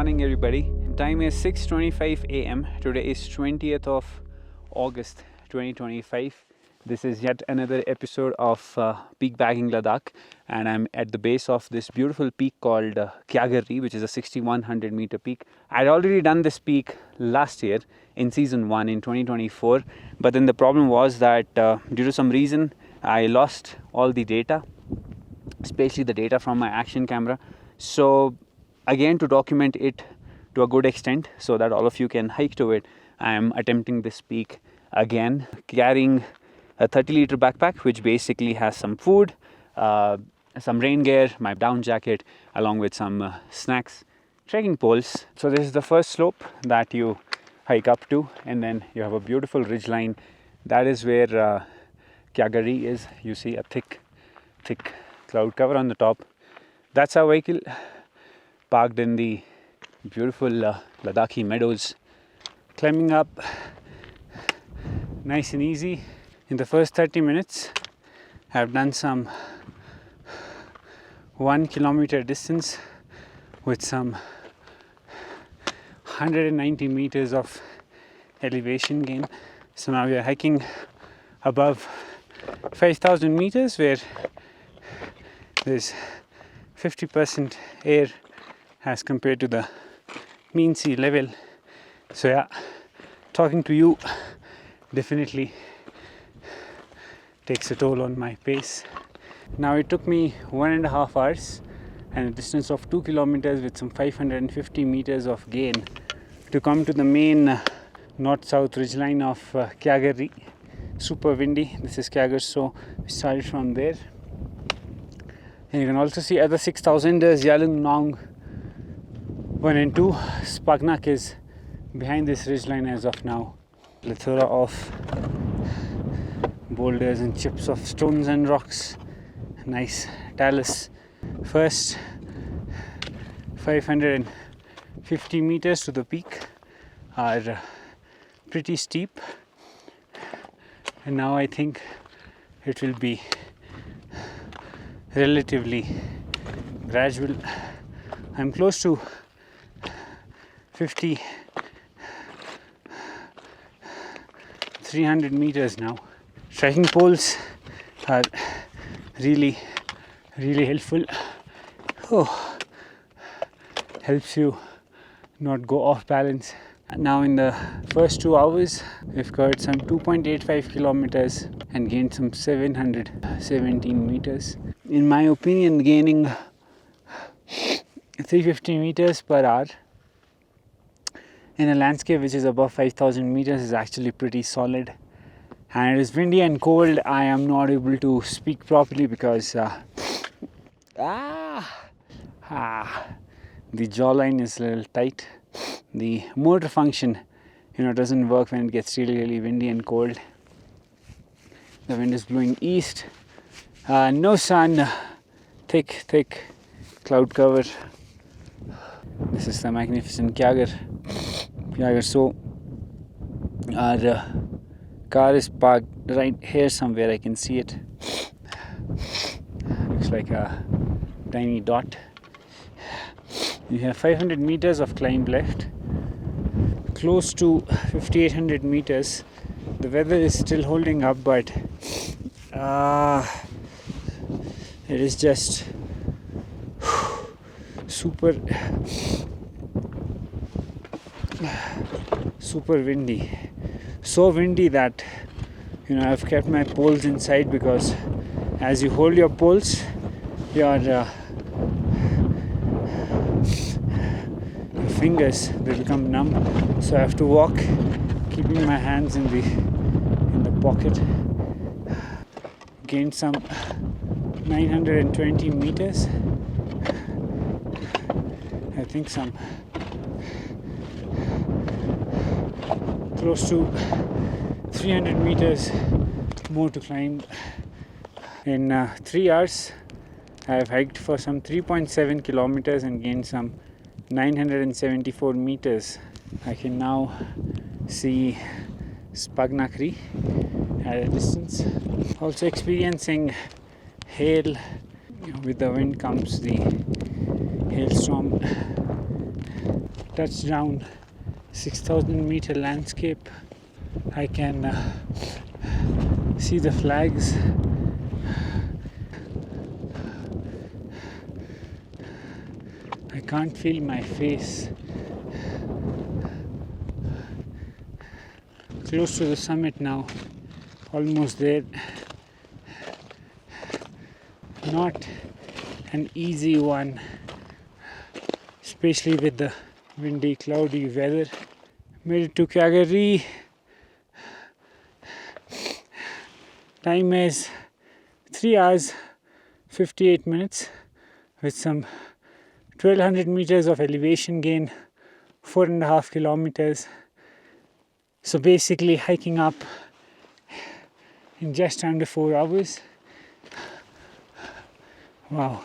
morning everybody. Time is 6:25 a.m. Today is 20th of August 2025. This is yet another episode of Peakbagging Ladakh, and I'm at the base of this beautiful peak called Kiagar Ri, which is a 6100 meter peak. I'd already done this peak last year in season 1 in 2024, but then the problem was that due to some reason I lost all the data, especially the data from my action camera. So again, to document it to a good extent so that all of you can hike to it, I am attempting this peak again, carrying a 30-liter backpack which basically has some food, some rain gear, my down jacket, along with some snacks, trekking poles. So this is the first slope that you hike up to, and then you have a beautiful ridgeline. That is where Kiagar Ri is. You see a thick cloud cover on the top. That's our vehicle parked in the beautiful Ladakhi meadows. Climbing up nice and easy. In the first 30 minutes I've done some 1 kilometer distance with some 190 meters of elevation gain. So now we are hiking above 5,000 meters where there's 50% air as compared to the mean sea level. So yeah, talking to you definitely takes a toll on my pace. Now it took me 1.5 hours and a distance of 2 kilometers with some 550 meters of gain to come to the main north-south ridgeline of Kiagar Ri. Super windy. This is Kiagar, so we started from there. And you can also see other 6,000ers, Yalung Nong 1 and 2. Spagnak is behind this ridgeline as of now. Plethora of boulders and chips of stones and rocks. Nice talus. First 550 meters to the peak are pretty steep, and now I think it will be relatively gradual. I'm close to 300 meters now. Trekking poles are really helpful. Helps you not go off balance. Now in the first 2 hours we've covered some 2.85 kilometers and gained some 717 meters. In my opinion, gaining 350 meters per hour in a landscape which is above 5,000 meters is actually pretty solid. And it is windy and cold. I am not able to speak properly because the jawline is a little tight. The motor function, doesn't work when it gets really windy and cold. The wind is blowing east. No sun. Thick cloud cover. This is the magnificent Kiagar. So our car is parked right here somewhere. I can see it. Looks like a tiny dot. You have 500 meters of climb left. Close to 5,800 meters. The weather is still holding up, but it is just super windy. So windy that I've kept my poles inside, because as you hold your poles, your fingers will become numb. So I have to walk keeping my hands in the pocket. Gained some 920 meters. I think some close to 300 meters more to climb. In 3 hours I have hiked for some 3.7 kilometers and gained some 974 meters. I can now see Spagnak Ri at a distance. Also experiencing hail. With the wind comes the hailstorm. touch down 6,000 meter landscape. I can see the flags. I can't feel my face. Close to the summit now, almost there. Not an easy one, especially with the windy, cloudy weather. Made it to Kiagar Ri. Time is 3 hours 58 minutes with some 1200 meters of elevation gain, 4.5 kilometers. So basically hiking up in just under 4 hours. Wow.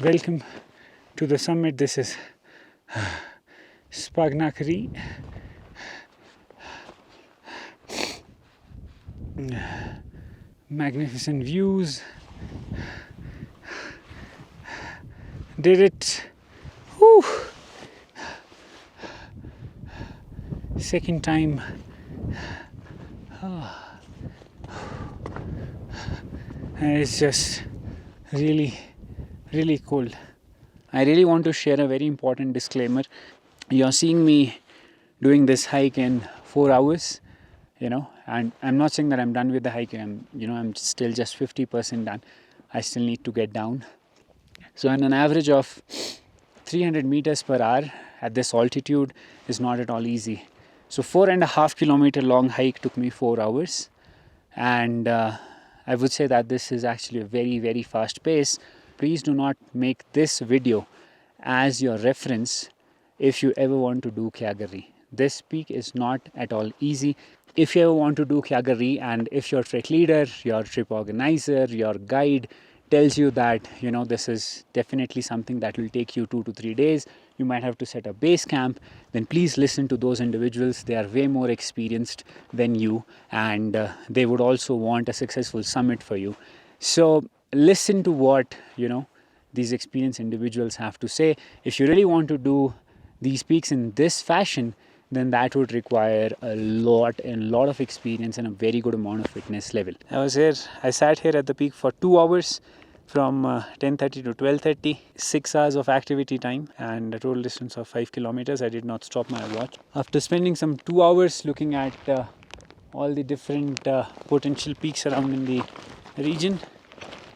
Welcome to the summit. This is Spagnakari. Magnificent views. Did it. Whew. Second time. And it's just really cold. I really want to share a very important disclaimer. You're seeing me doing this hike in 4 hours, and I'm not saying that I'm done with the hike. I'm still just 50% done. I still need to get down. So an average of 300 meters per hour at this altitude is not at all easy. So 4.5 kilometer long hike took me 4 hours, and I would say that this is actually a very fast pace. Please do not make this video as your reference if you ever want to do Kiagar Ri. This peak is not at all easy. If you ever want to do Kiagar Ri, and if your trek leader, your trip organizer, your guide tells you that this is definitely something that will take you 2 to 3 days, you might have to set a base camp, then please listen to those individuals. They are way more experienced than you, and they would also want a successful summit for you. So listen to what these experienced individuals have to say. If you really want to do these peaks in this fashion, then that would require a lot of experience and a very good amount of fitness level. I sat here at the peak for 2 hours, from 10:30 to 12:30, 6 hours of activity time, and a total distance of 5 kilometers. I did not stop my watch. After spending some 2 hours looking at all the different potential peaks around in the region,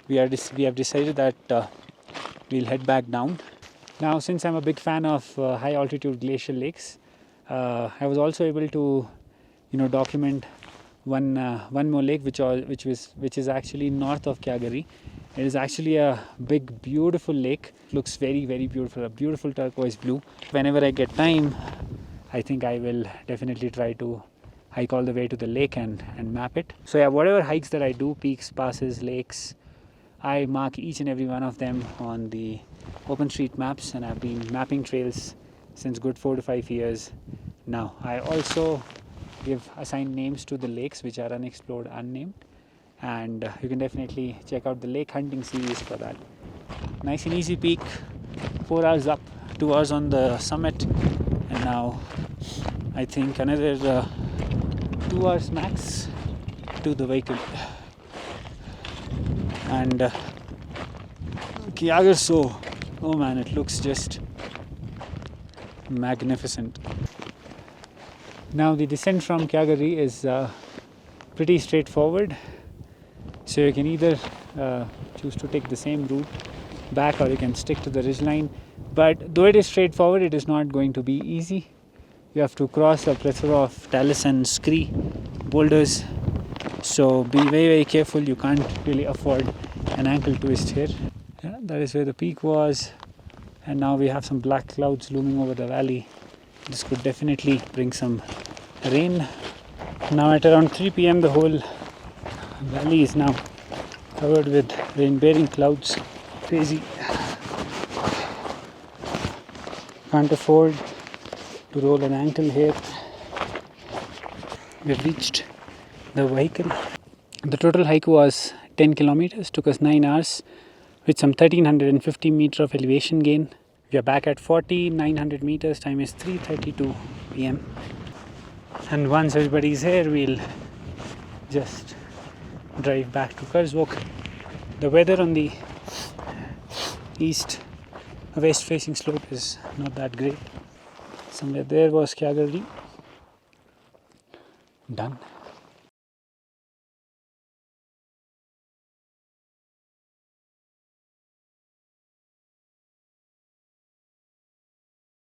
we have decided that we'll head back down. Now, since I'm a big fan of high altitude glacial lakes, I was also able to document one more lake which is actually north of Kiagar Ri. It is actually a big beautiful lake. Looks very beautiful, a beautiful turquoise blue. Whenever I get time, I think I will definitely try to hike all the way to the lake and map it. So yeah, whatever hikes that I do, peaks, passes, lakes, I mark each and every one of them on the OpenStreetMaps, and I've been mapping trails since good 4 to 5 years now. I also assign names to the lakes which are unexplored, unnamed, and you can definitely check out the lake hunting series for that. Nice and easy peak, 4 hours up, 2 hours on the summit, and now I think another 2 hours max to the vehicle. And Kiagar, oh man, it looks just magnificent. Now the descent from Kiagar Ri is pretty straightforward, so you can either choose to take the same route back, or you can stick to the ridgeline. But though it is straightforward, it is not going to be easy. You have to cross a plethora of talus and scree boulders, so be very careful. You can't really afford an ankle twist here. Yeah, that is where the peak was, and now we have some black clouds looming over the valley. This could definitely bring some rain. Now at around 3 p.m. the whole valley is now covered with rain-bearing clouds. Crazy. Can't afford to roll an ankle here. We've reached the vehicle. The total hike was 10 kilometers, took us 9 hours with some 1350 meter of elevation gain. We are back at 4,900 meters. Time is 3:32 p.m. And once everybody's here, we'll just drive back to Kurzvok. The weather on the west facing slope is not that great. Somewhere there was Kiagar Ri. Done.